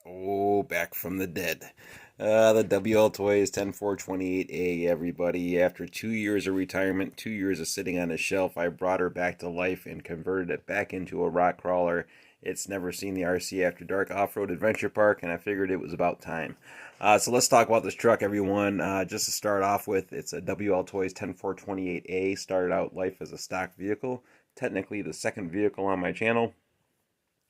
Oh, back from the dead. The Wltoys 10428A, everybody. After 2 years of retirement, 2 years of sitting on a shelf, I brought her back to life and converted it back into a rock crawler. It's never seen the RC After Dark Off-Road Adventure Park, and I figured it was about time. So let's talk about this truck, everyone. Just to start off with, it's a Wltoys 10428A. Started out life as a stock vehicle. Technically the second vehicle on my channel.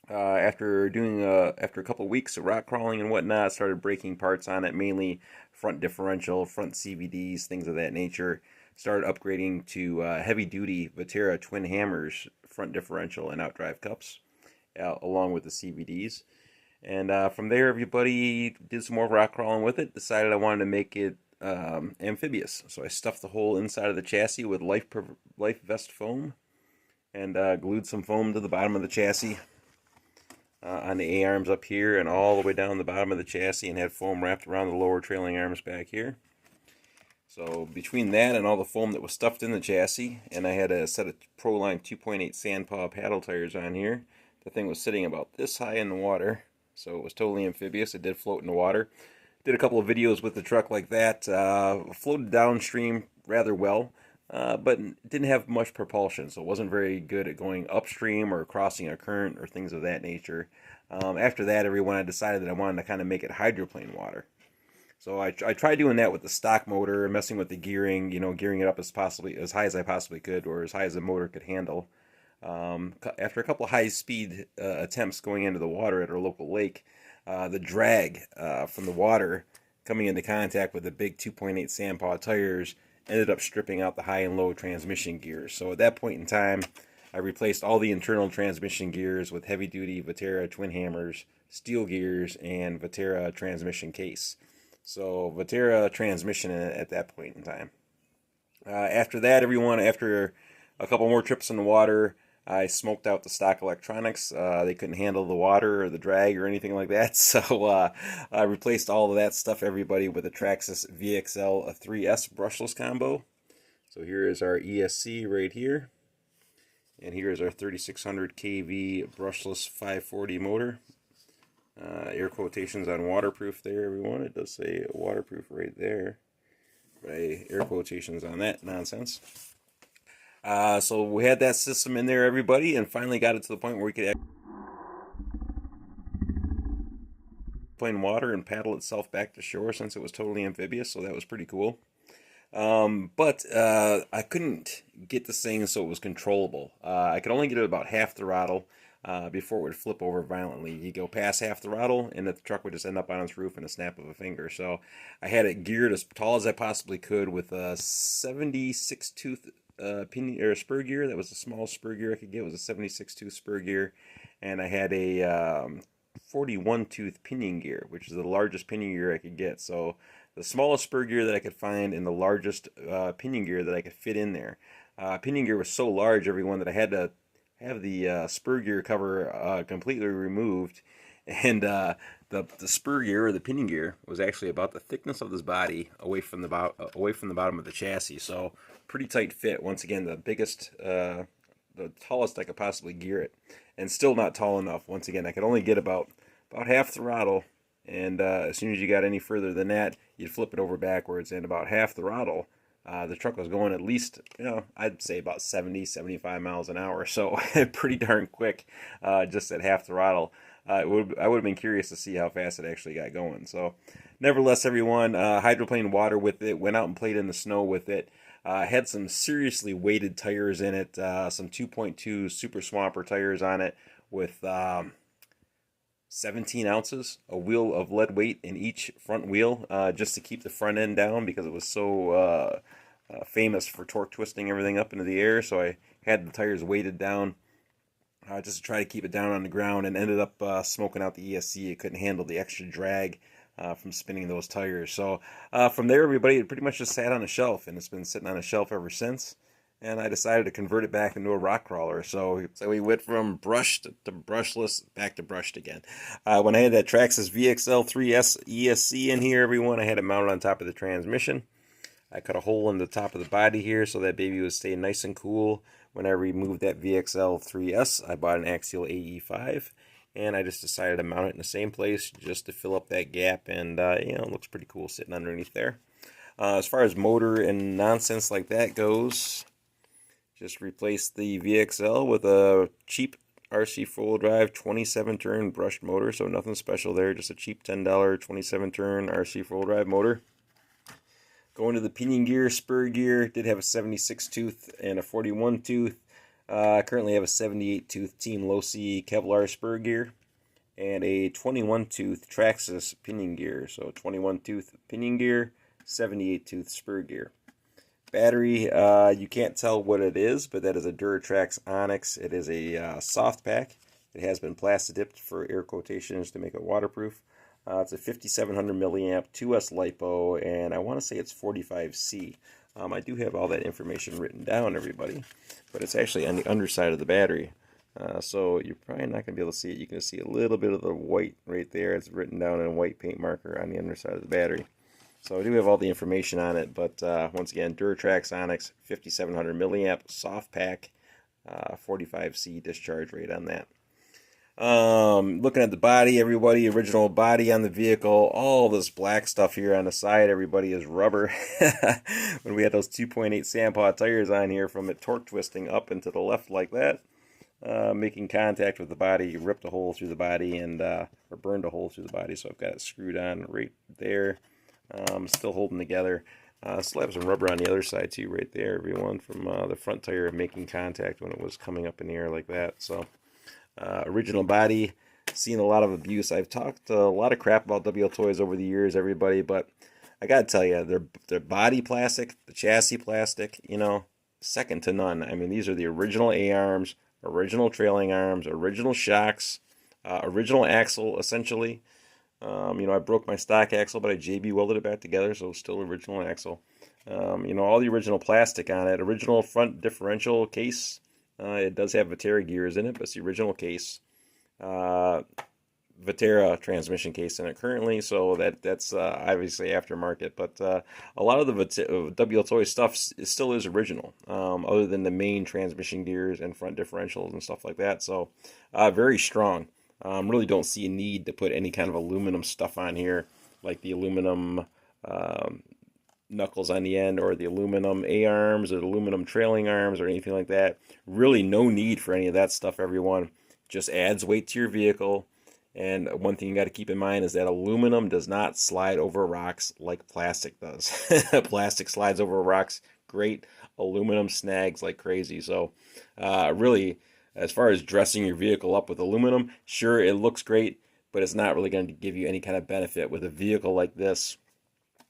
After a couple of weeks of rock crawling and whatnot, started breaking parts on it, mainly front differential, front CVDs, things of that nature. Started upgrading to heavy duty Viterra twin hammers, front differential and outdrive cups, along with the CVDs. And from there, everybody did some more rock crawling with it. Decided I wanted to make it amphibious, so I stuffed the whole inside of the chassis with life vest foam, and glued some foam to the bottom of the chassis. On the A-arms up here and all the way down the bottom of the chassis, and had foam wrapped around the lower trailing arms back here. So between that and all the foam that was stuffed in the chassis, and I had a set of Proline 2.8 Sandpaw paddle tires on here, the thing was sitting about this high in the water, so it was totally amphibious. It did float in the water. Did a couple of videos with the truck like that. Floated downstream rather well. But didn't have much propulsion, so it wasn't very good at going upstream or crossing a current or things of that nature. After that, I decided that I wanted to kind of make it hydroplane water. So I tried doing that with the stock motor, messing with the gearing, gearing it up as high as I possibly could, or as high as the motor could handle. After a couple of high-speed attempts going into the water at our local lake, the drag from the water coming into contact with the big 2.8 Sandpaw tires ended up stripping out the high and low transmission gears. So at that point in time, I replaced all the internal transmission gears with heavy-duty Viterra twin hammers, steel gears, and Viterra transmission case. So Viterra transmission at that point in time. After that, after a couple more trips in the water, I smoked out the stock electronics. They couldn't handle the water or the drag or anything like that. So I replaced all of that stuff, everybody, with a Traxxas VXL 3S brushless combo. So here is our ESC right here. And here is our 3600 kV brushless 540 motor. Air quotations on waterproof there, everyone. It does say waterproof right there. But air quotations on that nonsense. So we had that system in there, everybody, and finally got it to the point where we could plain water and paddle itself back to shore, since it was totally amphibious, so that was pretty cool. But I couldn't get this thing so it was controllable. I could only get it about half throttle before it would flip over violently. You go past half throttle, and the truck would just end up on its roof in a snap of a finger. So I had it geared as tall as I possibly could with a 76 tooth pinion or spur gear. That was the smallest spur gear I could get. It was a 76 tooth spur gear, and I had a 41 tooth pinion gear, which is the largest pinion gear I could get. So the smallest spur gear that I could find and the largest pinion gear that I could fit in there. Pinion gear was so large, everyone, that I had to have the spur gear cover completely removed, and the spur gear or the pinion gear was actually about the thickness of this body away from the bottom of the chassis. So pretty tight fit. Once again, the tallest I could possibly gear it, and still not tall enough. Once again, I could only get about half throttle, and as soon as you got any further than that, you'd flip it over backwards, and about half throttle. The truck was going at least, I'd say about 70, 75 miles an hour. So pretty darn quick, just at half throttle. I would have been curious to see how fast it actually got going. So nevertheless, everyone, hydroplane water with it, went out and played in the snow with it. Had some seriously weighted tires in it, some 2.2 Super Swamper tires on it with 17 ounces, a wheel of lead weight in each front wheel, just to keep the front end down, because it was so famous for torque twisting everything up into the air. So I had the tires weighted down just to try to keep it down on the ground, and ended up smoking out the ESC. It couldn't handle the extra drag from spinning those tires. So from there, everybody, it pretty much just sat on a shelf, and it's been sitting on a shelf ever since. And I decided to convert it back into a rock crawler. So we went from brushed to brushless, back to brushed again. When I had that Traxxas VXL 3S ESC in here, everyone, I had it mounted on top of the transmission. I cut a hole in the top of the body here so that baby would stay nice and cool. When I removed that VXL 3S, I bought an axial AE5, and I just decided to mount it in the same place just to fill up that gap, and it looks pretty cool sitting underneath there. As far as motor and nonsense like that goes, just replaced the VXL with a cheap RC four-wheel drive 27 turn brushed motor, so nothing special there, just a cheap $10 27 turn RC four-wheel drive motor. Going to the pinion gear, spur gear, did have a 76 tooth and a 41 tooth. Currently have a 78 tooth Team Low C Kevlar spur gear and a 21 tooth Traxxas pinion gear. So 21 tooth pinion gear, 78 tooth spur gear. Battery, you can't tell what it is, but that is a Duratrax Onyx. It is a soft pack. It has been plastic dipped for air quotations to make it waterproof. It's a 5700 milliamp 2S LiPo, and I want to say it's 45C. I do have all that information written down, everybody, but it's actually on the underside of the battery. So you're probably not going to be able to see it. You can see a little bit of the white right there. It's written down in a white paint marker on the underside of the battery. So I do have all the information on it, but once again, Duratrax Onyx, 5700 milliamp, soft pack, 45C discharge rate on that. Looking at the body, everybody, original body on the vehicle, all this black stuff here on the side, everybody, is rubber. When we had those 2.8 Sandpaw tires on here, from it torque twisting up and to the left like that, making contact with the body, you ripped a hole through the body and or burned a hole through the body. So I've got it screwed on right there, still holding together. Still have some rubber on the other side too, right there, everyone, from the front tire making contact when it was coming up in the air like that. So original body, seen a lot of abuse. I've talked a lot of crap about Wltoys over the years, everybody, but I gotta tell you, their body plastic, the chassis plastic, second to none. I mean, these are the original A-arms, original trailing arms, original shocks, original axle, essentially. I broke my stock axle, but I JB welded it back together, so it's still original axle. All the original plastic on it, original front differential case. It does have Viterra gears in it, but it's the original case. Viterra transmission case in it currently, so that's obviously aftermarket. But a lot of the Wltoys stuff still is original, other than the main transmission gears and front differentials and stuff like that. So very strong. Really don't see a need to put any kind of aluminum stuff on here, like the aluminum knuckles on the end, or the aluminum A-arms, or the aluminum trailing arms, or anything like that. Really no need for any of that stuff, everyone. Just adds weight to your vehicle. And one thing you got to keep in mind is that aluminum does not slide over rocks like plastic does. Plastic slides over rocks great. Aluminum snags like crazy. So really, as far as dressing your vehicle up with aluminum, sure, it looks great, but it's not really going to give you any kind of benefit with a vehicle like this,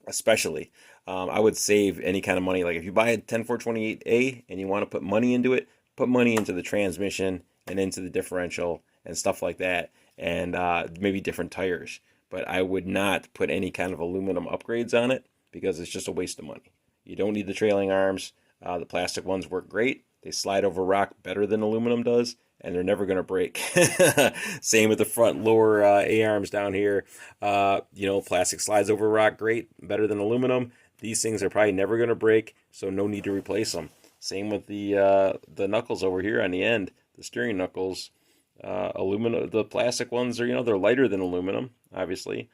especially. I would save any kind of money. Like if you buy a 10428A and you want to put money into it, put money into the transmission and into the differential and stuff like that, and maybe different tires. But I would not put any kind of aluminum upgrades on it, because it's just a waste of money. You don't need the trailing arms. The plastic ones work great. They slide over rock better than aluminum does, and they're never going to break. Same with the front lower A-arms down here. Plastic slides over rock great, better than aluminum. These things are probably never going to break, so no need to replace them. Same with the knuckles over here on the end, the steering knuckles. Aluminum, the plastic ones are, they're lighter than aluminum, obviously.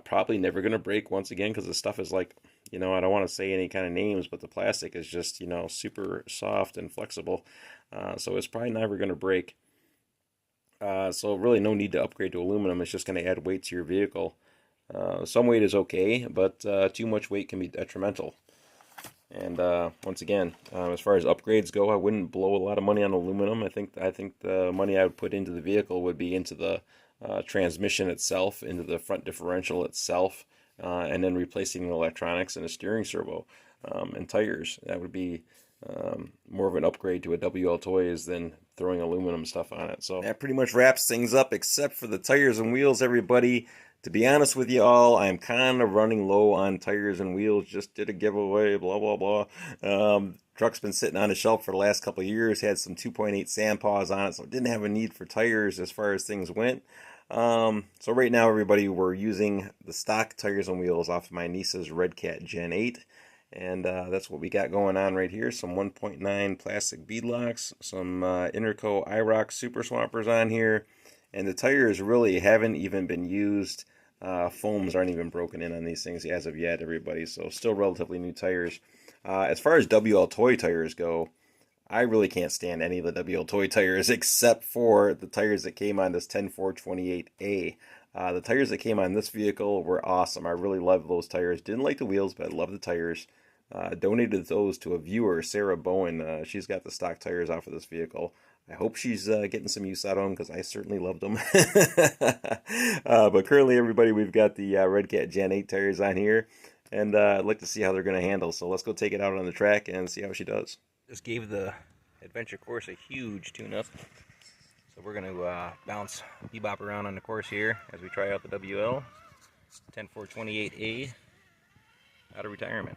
Probably never going to break once again, because the stuff is like, I don't want to say any kind of names, but the plastic is just, super soft and flexible. So it's probably never going to break. So really no need to upgrade to aluminum. It's just going to add weight to your vehicle. Some weight is okay, but too much weight can be detrimental. And once again, as far as upgrades go, I wouldn't blow a lot of money on aluminum. I think the money I would put into the vehicle would be into the transmission itself, into the front differential itself, and then replacing the electronics and the steering servo and tires. That would be more of an upgrade to a Wltoys than throwing aluminum stuff on it. So that pretty much wraps things up, except for the tires and wheels, everybody. To be honest with you all, I'm kind of running low on tires and wheels. Just did a giveaway, blah, blah, blah. Truck's been sitting on a shelf for the last couple of years. Had some 2.8 Sandpaws on it, so didn't have a need for tires as far as things went. So right now, everybody, we're using the stock tires and wheels off of my niece's Red Cat Gen 8. And that's what we got going on right here. Some 1.9 plastic beadlocks, some Interco IROC Super Swampers on here, and the tires really haven't even been used. Foams aren't even broken in on these things as of yet, everybody. So still relatively new tires. As far as Wltoy tires go, I really can't stand any of the Wltoy tires except for the tires that came on this 10428A. The tires that came on this vehicle were awesome. I really love those tires. Didn't like the wheels, but I love the tires. Donated those to a viewer, Sarah Bowen. She's got the stock tires off of this vehicle. I hope she's getting some use out of them because I certainly loved them. But currently, everybody, we've got the Red Cat Gen 8 tires on here, and I'd like to see how they're going to handle. So let's go take it out on the track and see how she does. Just gave the adventure course a huge tune-up. So we're going to bounce bebop around on the course here as we try out the WL 10428A out of retirement.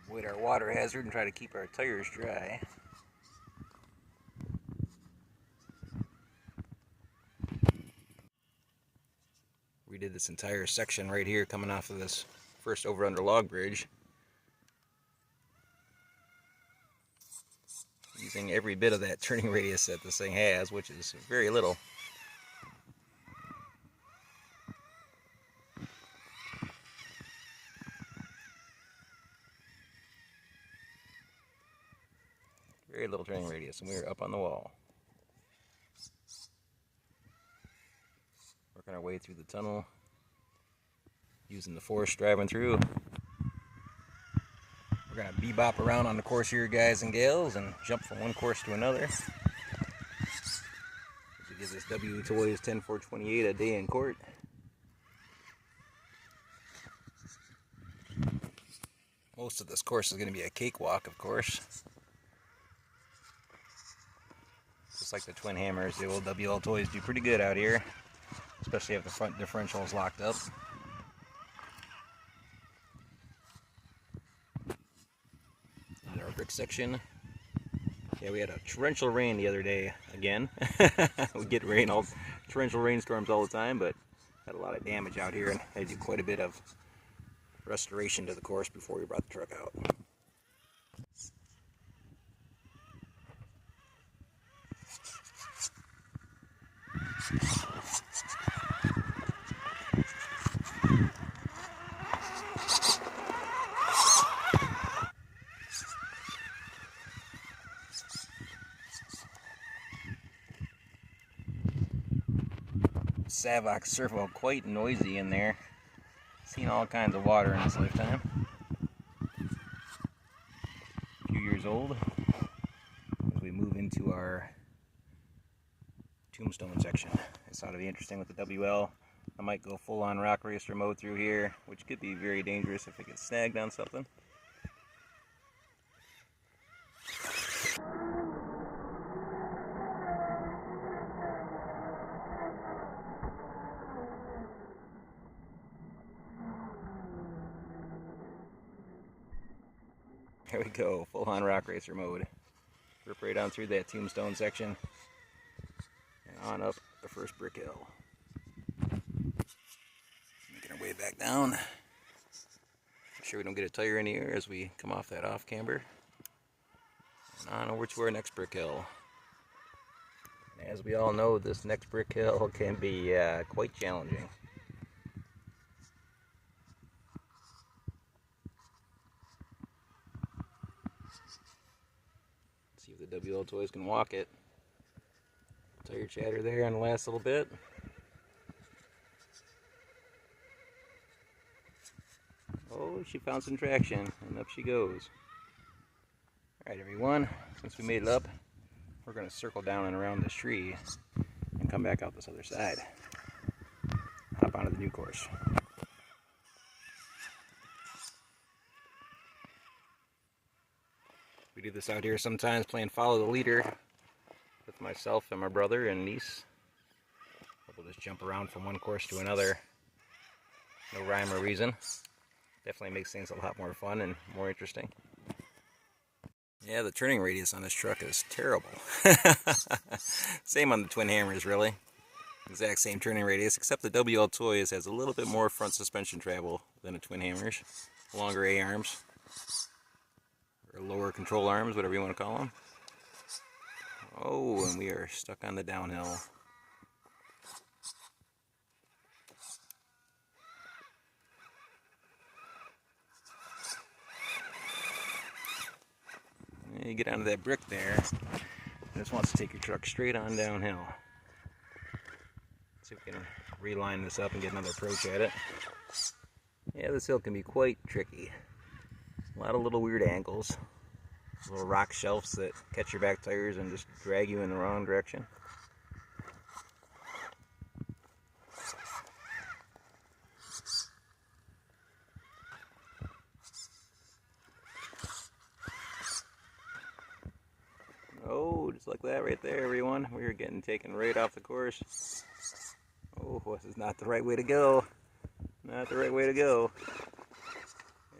Avoid our water hazard and try to keep our tires dry. We did this entire section right here coming off of this first over under log bridge, using every bit of that turning radius that this thing has, which is very little. Very little turning radius, and we are up on the wall. Working our way through the tunnel, using the force driving through. We're going to bebop around on the course here, guys and gals, and jump from one course to another. We give this Wltoys 10428 a day in court. Most of this course is going to be a cakewalk, of course. Just like the twin hammers, the old Wltoys do pretty good out here, especially if the front differential is locked up. And our brick section. Yeah, we had a torrential rain the other day again. We get torrential rainstorms all the time, but had a lot of damage out here, and they do quite a bit of restoration to the course before we brought the truck out. Savox servo quite noisy in there. Seen all kinds of water in its lifetime. A few years old. As we move into our tombstone section, it's ought to be interesting with the WL. I might go full on rock racer mode through here, which could be very dangerous if it gets snagged on something. There we go, full on rock racer mode. Rip right on through that tombstone section and on up the first brick hill. Making our way back down. Make sure we don't get a tire in the air as we come off that off camber. And on over to our next brick hill. And as we all know, this next brick hill can be quite challenging. See if the Wltoys can walk it. Tire chatter there on the last little bit. Oh, she found some traction, and up she goes. Alright everyone, since we made it up, we're going to circle down and around this tree and come back out this other side. Hop onto the new course. We do this out here sometimes, playing follow the leader with myself and my brother and niece. We'll just jump around from one course to another. No rhyme or reason. Definitely makes things a lot more fun and more interesting. Yeah, the turning radius on this truck is terrible. Same on the twin hammers, really. Exact same turning radius, except the Wltoys has a little bit more front suspension travel than a twin hammers. Longer A-arms, or lower control arms, whatever you want to call them. Oh, and we are stuck on the downhill. You get onto that brick there, it just wants to take your truck straight on downhill. See if we can reline this up and get another approach at it. Yeah, this hill can be quite tricky. A lot of little weird angles. Little rock shelves that catch your back tires and just drag you in the wrong direction. Oh, just like that right there, everyone. We are getting taken right off the course. Oh, this is not the right way to go. Not the right way to go.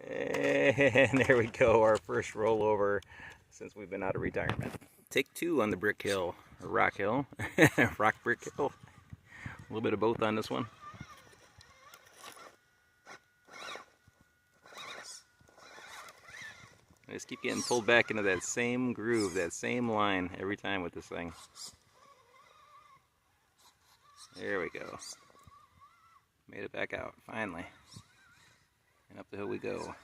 And there we go, our first rollover since we've been out of retirement. Take two on the brick hill, or rock hill, rock brick hill. A little bit of both on this one. I just keep getting pulled back into that same groove, that same line every time with this thing. There we go. Made it back out, finally. And up the hill we go.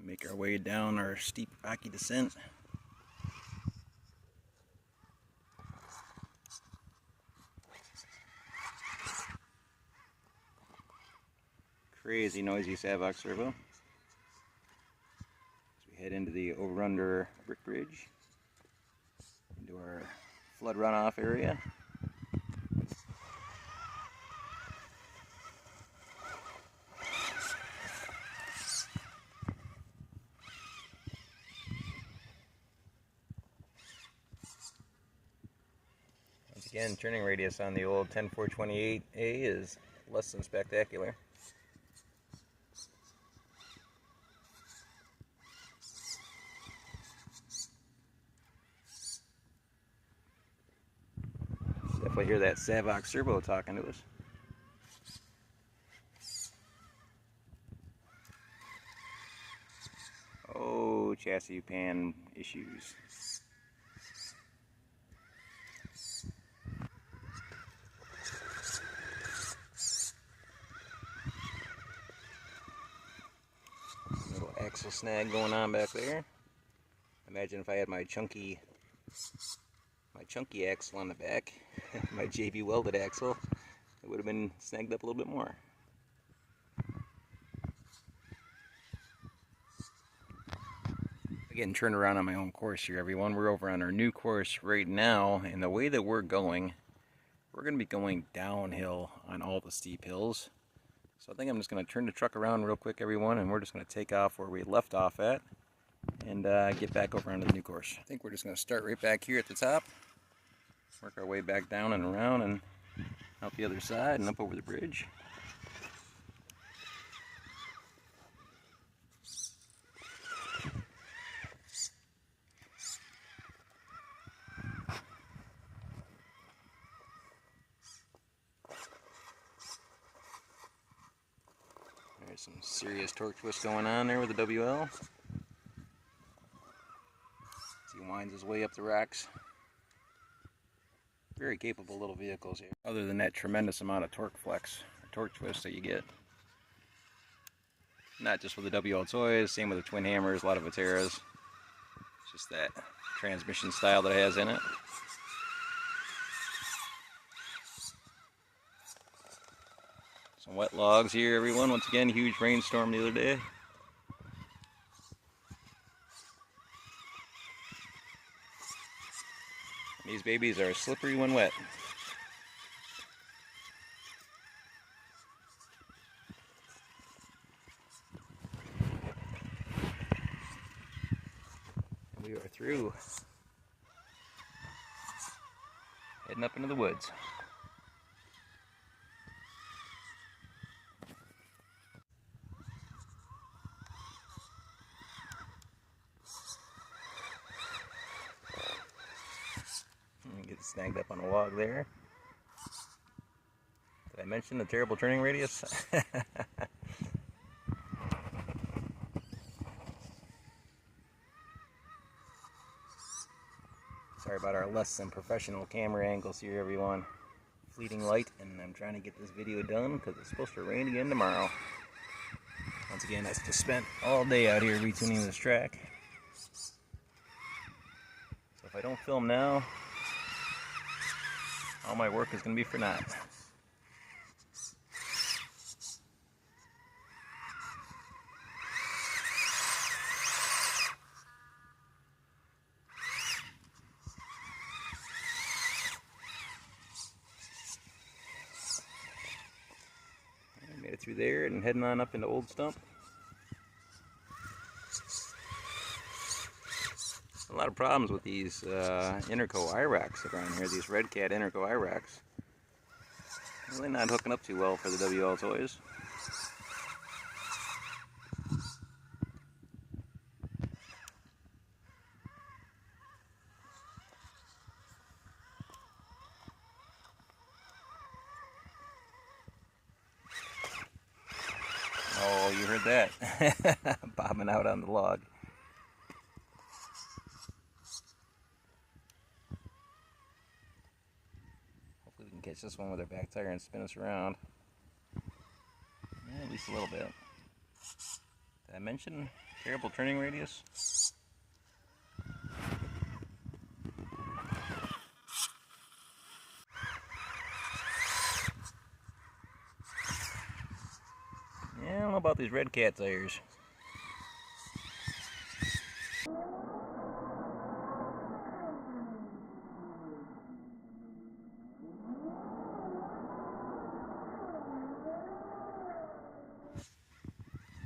Make our way down our steep, rocky descent. Crazy noisy Savox servo. As we head into the over-under brick bridge, into our flood runoff area. Once again, turning radius on the old 10428A is less than spectacular. Definitely hear that Savox servo talking to us. Oh, chassis pan issues. Little axle snag going on back there. Imagine if I had my chunky axle on the back, my JB welded axle, it would have been snagged up a little bit more. Getting turned around on my own course here, everyone. We're over on our new course right now, and the way that we're going to be going downhill on all the steep hills. So I think I'm just going to turn the truck around real quick, everyone, and we're just going to take off where we left off at and get back over onto the new course. I think we're just going to start right back here at the top, work our way back down and around and out the other side and up over the bridge. There's some serious torque twist going on there with the WL. He winds his way up the rocks. Very capable little vehicles here. Other than that tremendous amount of torque flex, or torque twist that you get. Not just with the Wltoys, same with the twin hammers, a lot of Vltoys. It's just that transmission style that it has in it. Some wet logs here, everyone. Once again, huge rainstorm the other day. These babies are slippery when wet. And we are through. Heading up into the woods. snagged up on a log there. Did I mention the terrible turning radius? Sorry about our less than professional camera angles here, everyone. Fleeting light, and I'm trying to get this video done because it's supposed to rain again tomorrow. Once again, I just spent all day out here retuning this track. So if I don't film now, all my work is going to be for naught. Made it through there and heading on up into Old Stump. A lot of problems with these Interco IRACs around here, these Red Cat Interco IRACs. Really not hooking up too well for the Wltoys. Oh, you heard that. Bobbing out on the log. Hopefully we can catch this one with our back tire and spin us around. Yeah, at least a little bit. Did I mention terrible turning radius? Yeah, I don't know about these Red Cat tires.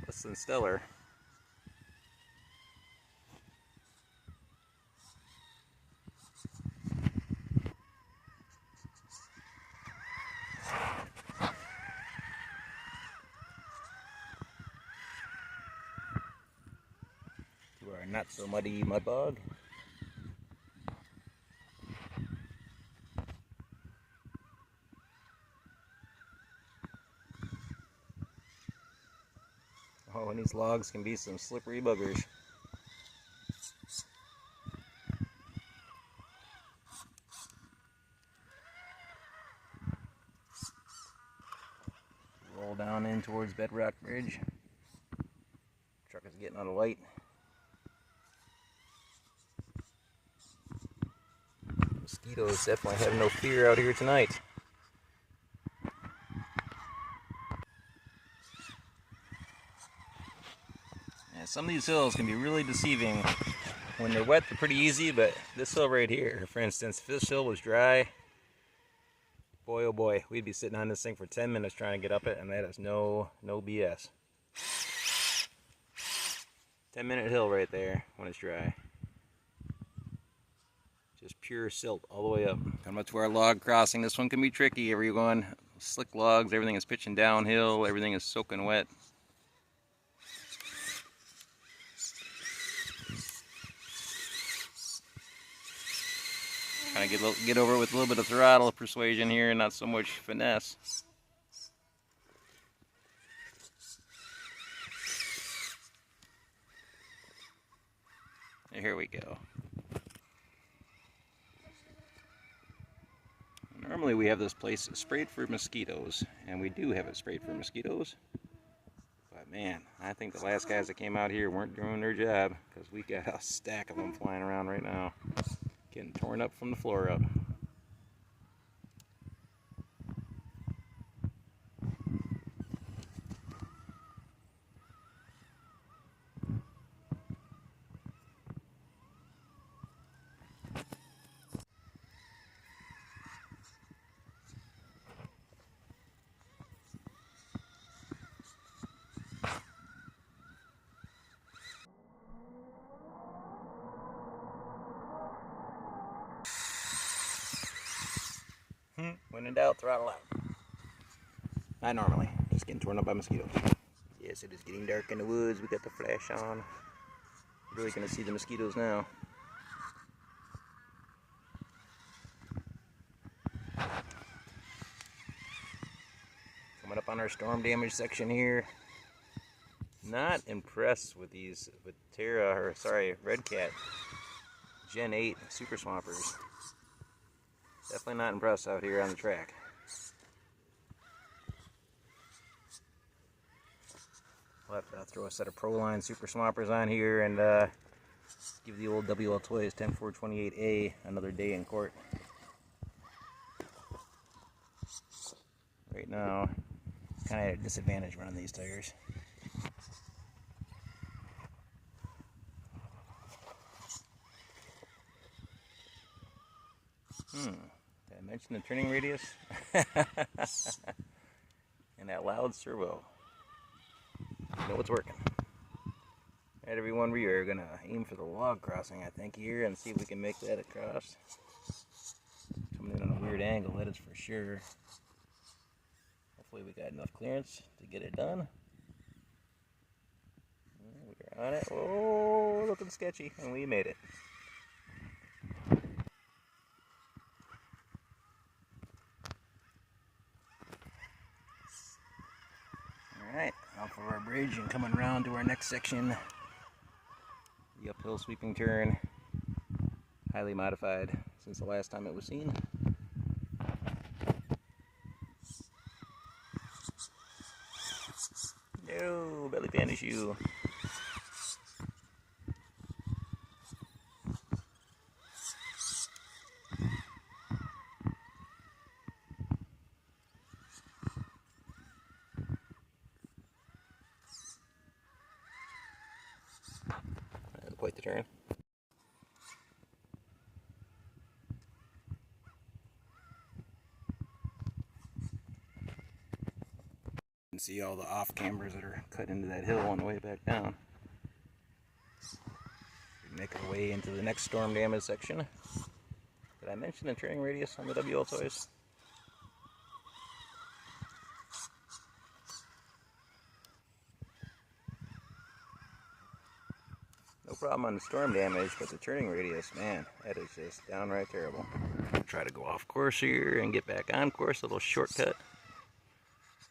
Less than stellar. To our not so muddy mud bog. Oh, and these logs can be some slippery buggers. Roll down in towards Bedrock Bridge. Truck is getting on a light. Mosquitoes definitely have no fear out here tonight. Yeah, some of these hills can be really deceiving. When they're wet, they're pretty easy, but this hill right here, for instance, if this hill was dry, boy oh boy, we'd be sitting on this thing for 10 minutes trying to get up it, and that is no BS. 10-minute hill right there when it's dry. Just pure silt all the way up. Coming up to our log crossing. This one can be tricky, everyone. Slick logs, everything is pitching downhill, everything is soaking wet. Trying to get over it with a little bit of throttle persuasion here, not so much finesse. Here we go. Normally we have this place sprayed for mosquitoes, and we do have it sprayed for mosquitoes. But man, I think the last guys that came out here weren't doing their job, because we got a stack of them flying around right now, getting torn up from the floor up. When in doubt, throttle out. Not normally, just getting torn up by mosquitoes. Yes, it is getting dark in the woods. We got the flash on. Really gonna see the mosquitoes now. Coming up on our storm damage section here. Not impressed with these Red Cat Gen 8 Super Swampers. Definitely not impressed out here on the track. We'll have to throw a set of Proline Super Swampers on here and give the old Wltoys 10428A another day in court. Right now, kind of at a disadvantage running these tires. Did I mention the turning radius? And that loud servo. You know it's working. Alright everyone, we are going to aim for the log crossing, I think, here and see if we can make that across. Coming in on a weird angle, that is for sure. Hopefully we got enough clearance to get it done. We're on it. Oh, looking sketchy, and we made it. Alright, off of our bridge and coming around to our next section. The uphill sweeping turn. Highly modified since the last time it was seen. No, belly band issue. Quite the turn. You can see all the off cambers that are cut into that hill on the way back down. We make our way into the next storm damage section. Did I mention the turning radius on the Wltoys? No problem on the storm damage, but the turning radius, man, that is just downright terrible. Try to go off course here and get back on course, a little shortcut.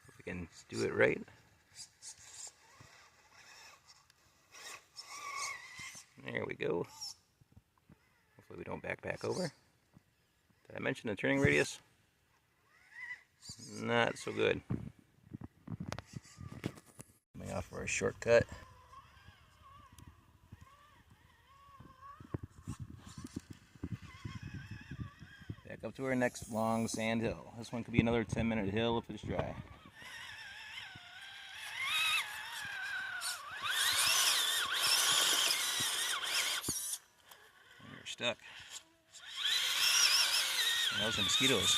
If we can do it right. There we go. Hopefully we don't back over. Did I mention the turning radius? Not so good. Coming off for a shortcut. Back up to our next long sand hill. This one could be another 10-minute hill if it's dry. And you're stuck. And those are mosquitoes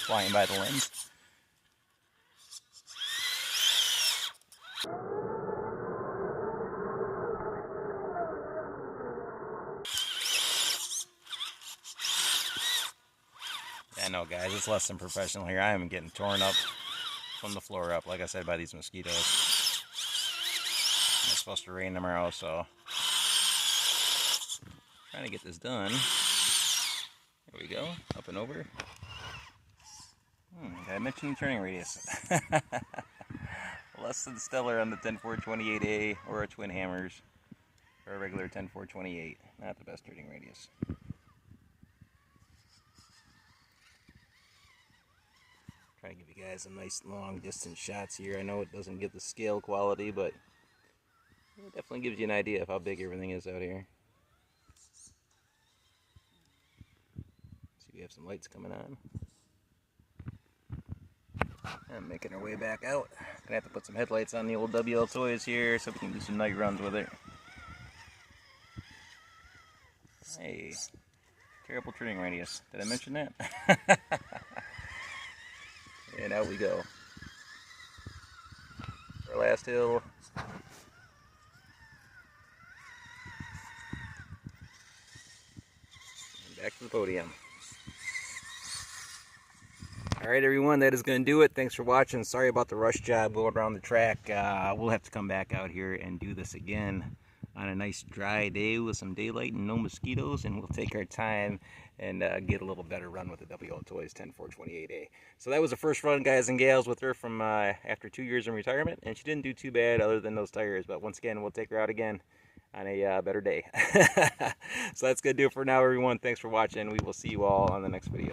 flying by the lens. I know, guys, it's less than professional here. I am getting torn up from the floor up, like I said, by these mosquitoes. It's supposed to rain tomorrow, so trying to get this done. There we go, up and over. Did I mention the turning radius? Less than stellar on the 10428A or a twin hammers, or a regular 10428. Not the best turning radius. Try to give you guys some nice long distance shots here. I know it doesn't get the scale quality, but it definitely gives you an idea of how big everything is out here. See, we have some lights coming on. And making our way back out. Gonna have to put some headlights on the old Wltoys here so we can do some night runs with it. Hey, terrible turning radius. Did I mention that? And out we go. Our last hill. And back to the podium. Alright everyone, that is going to do it. Thanks for watching. Sorry about the rush job going around the track. We'll have to come back out here and do this again on a nice dry day with some daylight and no mosquitoes, and we'll take our time and get a little better run with the Wltoys 10428A. So that was the first run, guys and gals, with her from after 2 years in retirement, and she didn't do too bad other than those tires. But once again, we'll take her out again on a better day. So that's gonna do it for now, everyone. Thanks for watching. We will see you all on the next video.